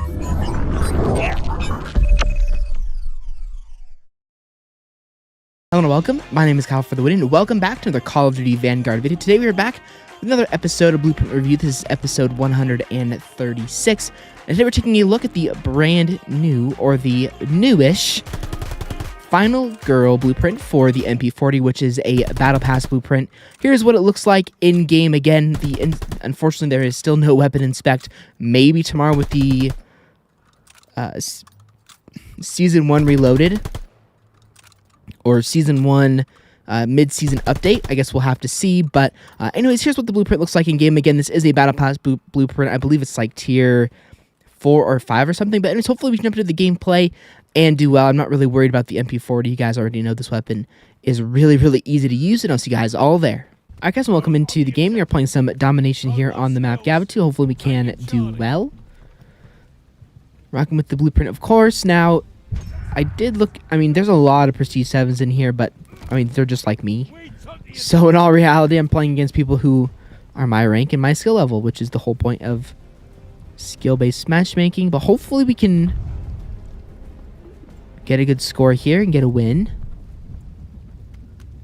Hello and welcome. My name is Kyle FtW and welcome back to another Call of Duty Vanguard video. Today we are back with another episode of Blueprint Review. This is episode 136. And today we're taking a look at the brand new, or the newish, Final Girl blueprint for the MP-40, which is a Battlepass blueprint. Here's what it looks like in-game. Again, unfortunately there is still no weapon inspect. Maybe tomorrow with the Season 1 Reloaded, or Season 1 mid-season update. I guess we'll have to see. But anyways, here's what the blueprint looks like in-game. Again, this is a Battle Pass blueprint. I believe it's like tier 4 or 5 or something. But anyways, hopefully we can jump into the gameplay and do well. I'm not really worried about the MP-40. You guys already know this weapon is really, really easy to use. And I'll see you guys all there. Alright guys, welcome into the game. We are playing some domination here on the map Gabatu. Hopefully we can do well. Rocking with the blueprint, of course. Now, I did look, there's a lot of Prestige 7s in here, but, they're just like me. So, in all reality, I'm playing against people who are my rank and my skill level, which is the whole point of skill-based matchmaking. But hopefully we can get a good score here and get a win.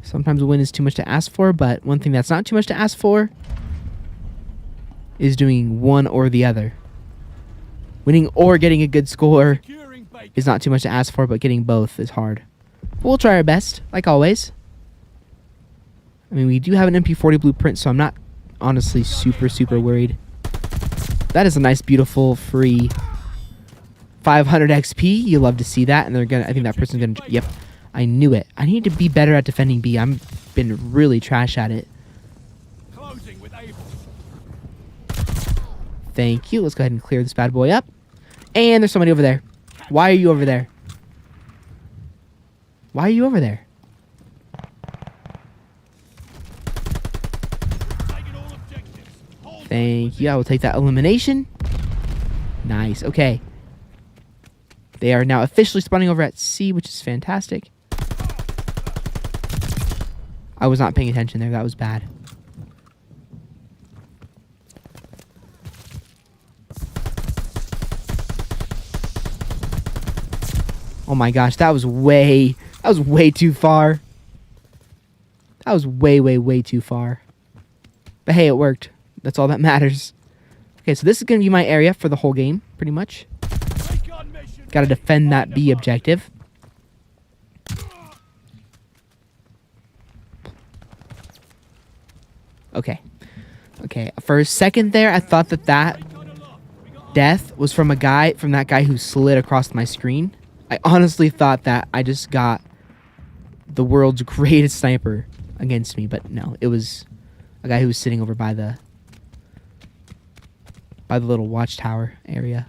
Sometimes a win is too much to ask for, but one thing that's not too much to ask for is doing one or the other. Winning or getting a good score is not too much to ask for, but getting both is hard. But we'll try our best, like always. We do have an MP-40 blueprint, so I'm not honestly super worried. That is a nice, beautiful, free 500 XP. You love to see that, and I think that person's gonna, yep, I knew it. I need to be better at defending B. I've been really trash at it. Thank you. Let's go ahead and clear this bad boy up. And there's somebody over there. Why are you over there? Why are you over there? Thank you. I will take that elimination. Nice. Okay. They are now officially spawning over at C, which is fantastic. I was not paying attention there. That was bad. Oh my gosh, that was way too far. That was way too far. But hey, it worked. That's all that matters. Okay, so this is going to be my area for the whole game, pretty much. Got to defend that B objective. Okay. Okay, for a second there, I thought that death was from that guy who slid across my screen. I honestly thought that I just got the world's greatest sniper against me, but no, it was a guy who was sitting over by the little watchtower area.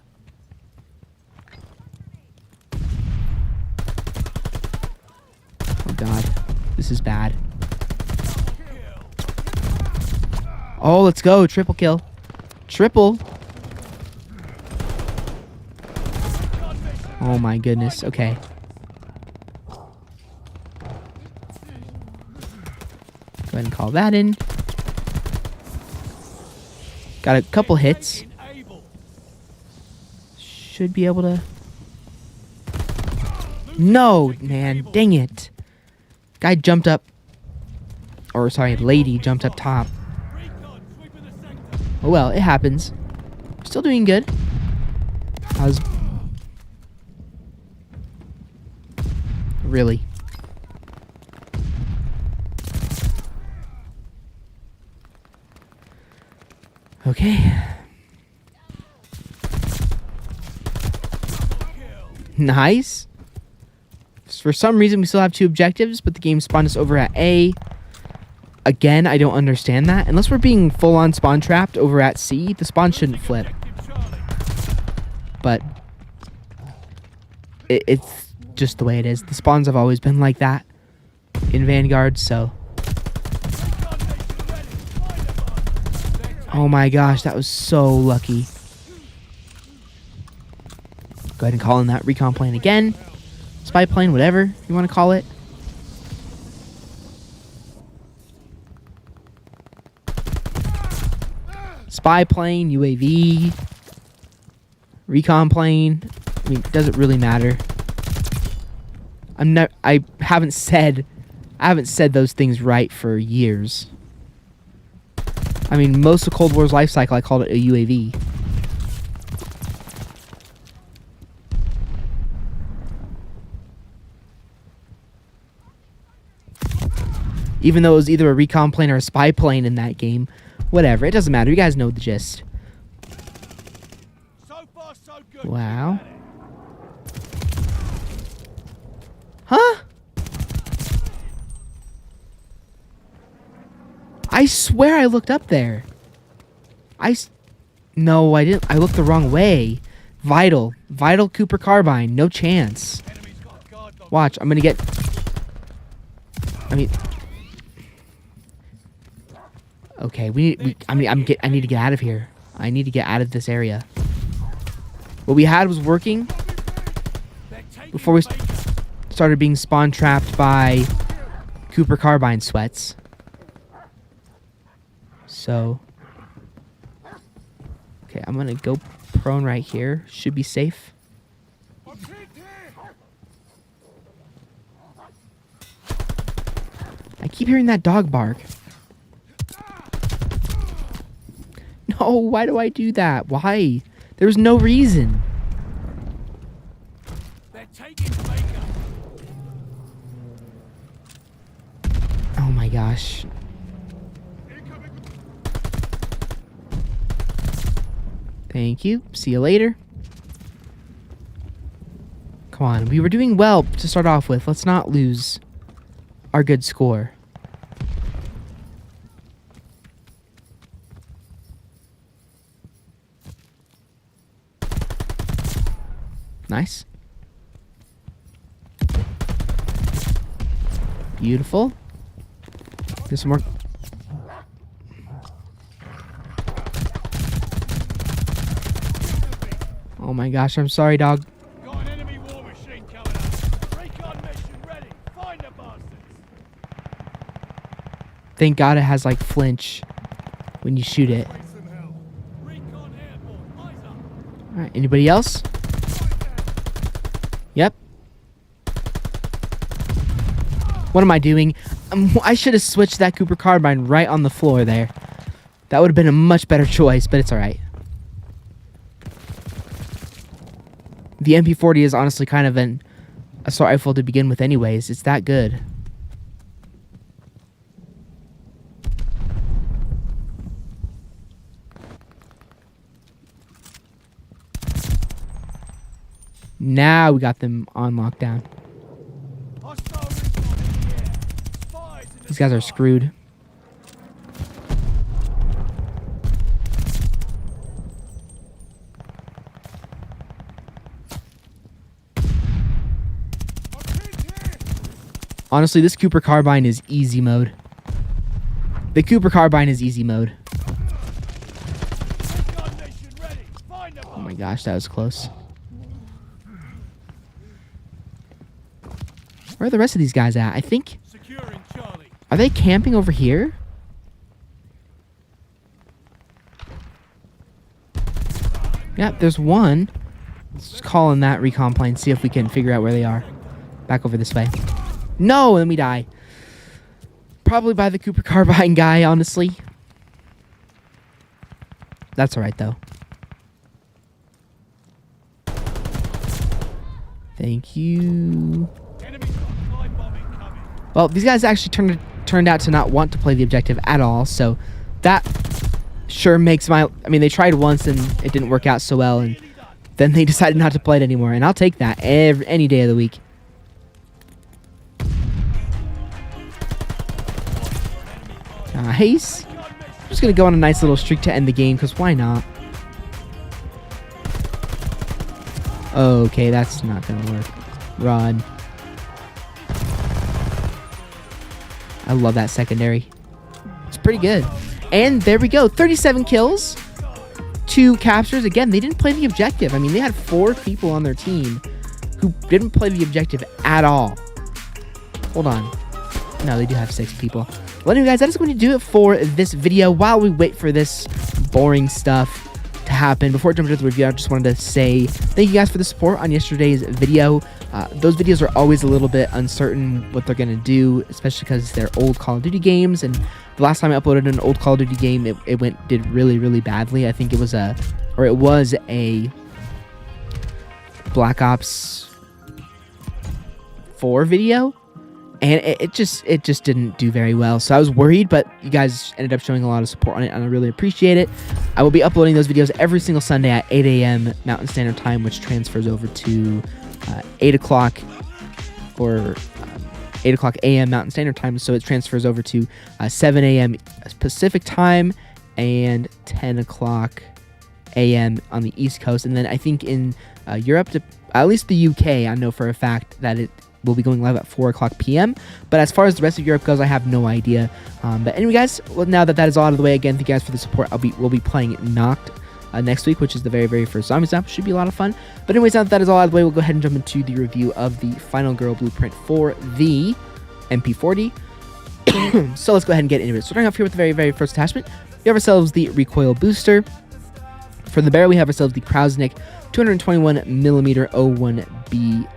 Oh god, this is bad. Oh, let's go, triple kill. Triple. Oh my goodness, okay. Go ahead and call that in. Got a couple hits. Should be able to... No, man, dang it. Guy jumped up. Or, sorry, lady jumped up top. Oh well, it happens. Still doing good. I was... Really? Okay. Nice. For some reason, we still have 2 objectives, but the game spawned us over at A. Again, I don't understand that. Unless we're being full-on spawn trapped over at C, the spawn shouldn't flip. But it's just the way it is. The spawns have always been like that in Vanguard, so... Oh my gosh, that was so lucky. Go ahead and call in that recon plane again. Spy plane, whatever you want to call it. Spy plane, UAV. Recon plane. I mean, does it really matter? I haven't said those things right for years. I mean, most of Cold War's life cycle, I called it a UAV. Even though it was either a recon plane or a spy plane in that game. Whatever, it doesn't matter. You guys know the gist. So far, so good. Wow. Huh? I swear I looked up there. No, I didn't. I looked the wrong way. Vital Cooper carbine. No chance. Watch, I'm gonna get... I mean... Okay, I need to get out of here. I need to get out of this area. What we had was working before we started being spawn trapped by Cooper carbine sweats. So, okay, I'm gonna go prone right here. Should be safe. I keep hearing that dog bark. No, why do I do that? Why? There's no reason. They're taking Baker. Oh my gosh. Thank you. See you later. Come on, we were doing well to start off with. Let's not lose our good score. Nice. Beautiful. There's some more. Oh my gosh, I'm sorry, dog. Got an enemy war machine coming up. Recon mission ready. Find the bastards. Thank God it has like flinch when you shoot it. Recon airborne. Eyes up. Alright, anybody else? Yep. What am I doing? I should have switched that Cooper carbine right on the floor there. That would have been a much better choice, but it's alright. The MP-40 is honestly kind of an assault rifle to begin with anyways. It's that good. Now we got them on lockdown. These guys are screwed. Honestly, this Cooper carbine is easy mode. The Cooper carbine is easy mode. Oh my gosh, that was close. Where are the rest of these guys at? I think... Are they camping over here? Yeah, there's one. Let's call in that recon plane, see if we can figure out where they are. Back over this way. No, let me die. Probably by the Cooper carbine guy, honestly. That's alright, though. Thank you. Well, these guys actually turned out to not want to play the objective at all, so that sure makes my... I mean, they tried once and it didn't work out so well, and then they decided not to play it anymore, and I'll take that any day of the week. Nice. I'm just going to go on a nice little streak to end the game, because why not? Okay, that's not going to work. Run. I love that secondary. It's pretty good. And there we go. 37 kills. 2 captures. Again, they didn't play the objective. I mean, they had 4 people on their team who didn't play the objective at all. Hold on. No, they do have 6 people. Well, anyway, guys, that is going to do it for this video while we wait for this boring stuff to to happen. Before jumping into the review, I just wanted to say thank you guys for the support on yesterday's video. Those videos are always a little bit uncertain what they're going to do, especially because they're old Call of Duty games, and the last time I uploaded an old Call of Duty game, it did really badly. I think it was a Black Ops 4 video, and it just didn't do very well. So I was worried, but you guys ended up showing a lot of support on it, and I really appreciate it. I will be uploading those videos every single Sunday at 8 a.m. Mountain Standard Time, which transfers over to 8 o'clock or 8 o'clock a.m. Mountain Standard Time. So it transfers over to 7 a.m. Pacific Time and 10 o'clock a.m. on the East Coast. And then I think in Europe, to at least the UK, I know for a fact that it will be going live at 4 o'clock p.m. But as far as the rest of Europe goes, I have no idea. But anyway, guys, well, now that is all out of the way, again, thank you guys for the support. We'll be playing Knocked next week, which is the very first zombie map. Should be a lot of fun. But anyways, now that is all out of the way, we'll go ahead and jump into the review of the Final Girl blueprint for the MP-40. So let's go ahead and get into it. Starting off here with the very first attachment, we have ourselves the recoil booster. For the barrel, we have ourselves the Krausnik 221mm 01B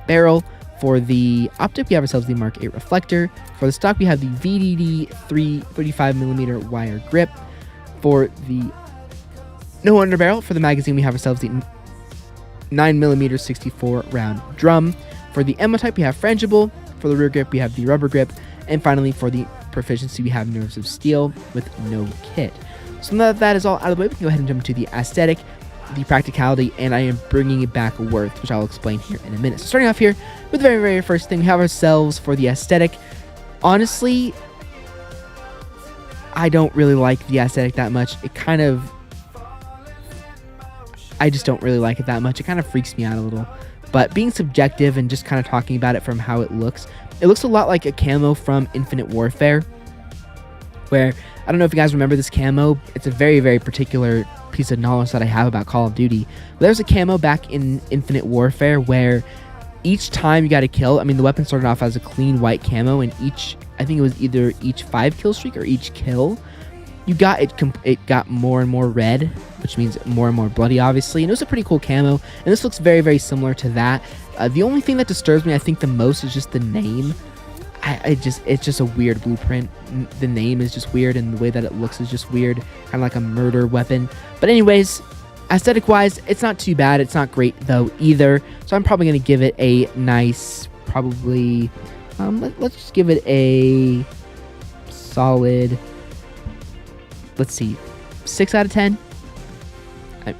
barrel. For the optic, we have ourselves the Mark 8 reflector. For the stock, we have the VDD 35mm wire grip. For the no underbarrel, for the magazine, we have ourselves the 9mm 64 round drum. For the ammo type, we have frangible. For the rear grip, we have the rubber grip. And finally, for the proficiency, we have nerves of steel with no kit. So now that is all out of the way, we can go ahead and jump into the aesthetic, the practicality, and I am bringing it back worth, which I'll explain here in a minute. So starting off here with the very first thing, we have ourselves for the aesthetic. Honestly, I don't really like the aesthetic that much. I just don't really like it that much. It kind of freaks me out a little. But being subjective and just kind of talking about it from how it looks a lot like a camo from Infinite Warfare, where, I don't know if you guys remember this camo. It's a very particular piece of knowledge that I have about Call of Duty. There's a camo back in Infinite Warfare where each time you got a kill, I mean, the weapon started off as a clean white camo, and I think it was either each 5 kill streak or each kill, it got more and more red, which means more and more bloody, obviously. And it was a pretty cool camo, and this looks very similar to that. The only thing that disturbs me, I think, the most is just the name. It's just a weird blueprint. The name is just weird, and the way that it looks is just weird, kind of like a murder weapon. But anyways, aesthetic wise, it's not too bad. It's not great though either, so I'm probably going to give it a nice, probably let's just give it a solid, let's see, 6 out of 10.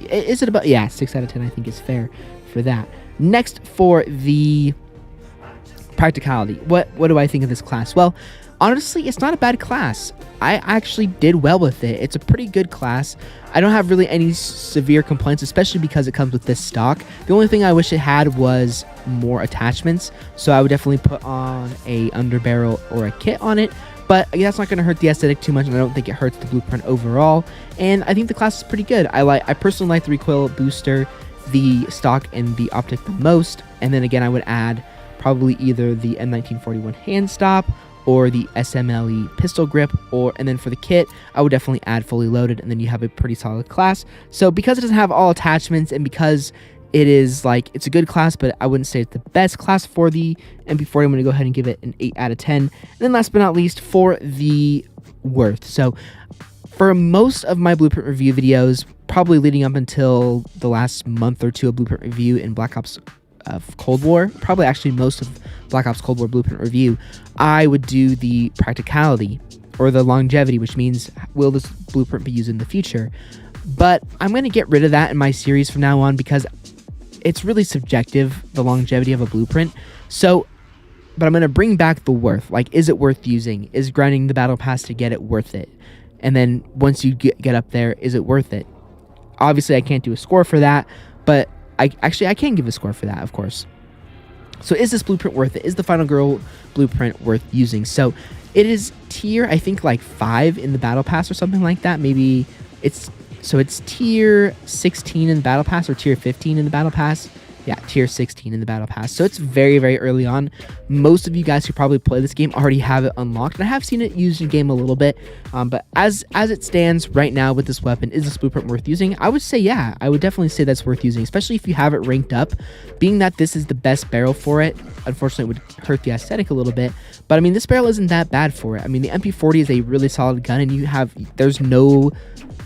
Is it about, yeah, 6 out of 10 I think is fair for that. Next, for the practicality, what do I think of this class? Well, honestly, it's not a bad class. I actually did well with it. It's a pretty good class. I don't have really any severe complaints, especially because it comes with this stock. The only thing I wish it had was more attachments, so I would definitely put on a underbarrel or a kit on it, but that's not going to hurt the aesthetic too much, and I don't think it hurts the blueprint overall. And I think the class is pretty good. I personally like the recoil booster, the stock, and the optic the most. And then again, I would add probably either the M1941 hand stop or the SMLE pistol grip, and then for the kit, I would definitely add fully loaded, and then you have a pretty solid class. So because it doesn't have all attachments, and because it's a good class, but I wouldn't say it's the best class for the MP-40, I'm going to go ahead and give it an 8 out of 10. And then last but not least, for the worth. So for most of my blueprint review videos, probably leading up until the last month or two of blueprint review in Black Ops Cold War, probably actually most of Black Ops Cold War blueprint review, I would do the practicality or the longevity, which means will this blueprint be used in the future. But I'm going to get rid of that in my series from now on because it's really subjective, the longevity of a blueprint. But I'm going to bring back the worth. Like, is it worth using? Is grinding the battle pass to get it worth it? And then once you get up there, is it worth it? Obviously, I can't do a score for that, but I can give a score for that, of course. So is this blueprint worth it? Is the Final Girl blueprint worth using? So it is tier, I think, like 5 in the battle pass or something like that. Maybe it's So it's tier 16 in the Battle Pass, or tier 15 in the Battle Pass. Yeah, tier 16 in the Battle Pass. So it's very, very early on. Most of you guys who probably play this game already have it unlocked. And I have seen it used in game a little bit. But as it stands right now with this weapon, is this blueprint worth using? I would say, yeah, I would definitely say that's worth using, especially if you have it ranked up. Being that this is the best barrel for it, unfortunately it would hurt the aesthetic a little bit. But I mean, this barrel isn't that bad for it. I mean, the MP-40 is a really solid gun, and there's no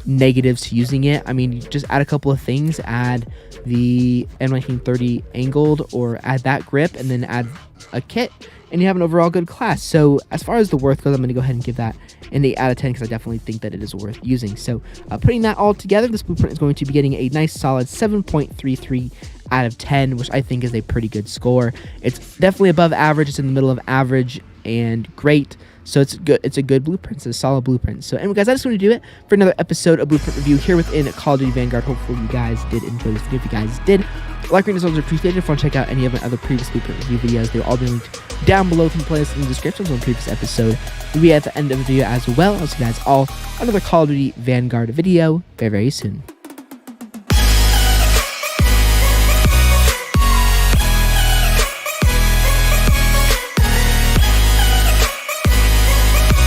negatives to using it. I mean, you just add a couple of things, add the M1930 angled, or add that grip, and then add a kit, and you have an overall good class. So as far as the worth goes, I'm going to go ahead and give that an 8 out of 10 because I definitely think that it is worth using. So putting that all together, this blueprint is going to be getting a nice solid 7.33 out of 10, which I think is a pretty good score. It's definitely above average. It's in the middle of average and great. So it's good. It's a good blueprint. It's a solid blueprint. So anyway, guys, I just want to do it for another episode of Blueprint Review here within Call of Duty Vanguard. Hopefully you guys did enjoy this video. If you guys did, like, rating, are appreciated. If you want to check out any of my other previous blueprint review videos, they'll all be linked down below from the playlist in the description. So the previous episode will be at the end of the video as well. I'll see you guys all on another Call of Duty Vanguard video very, very soon.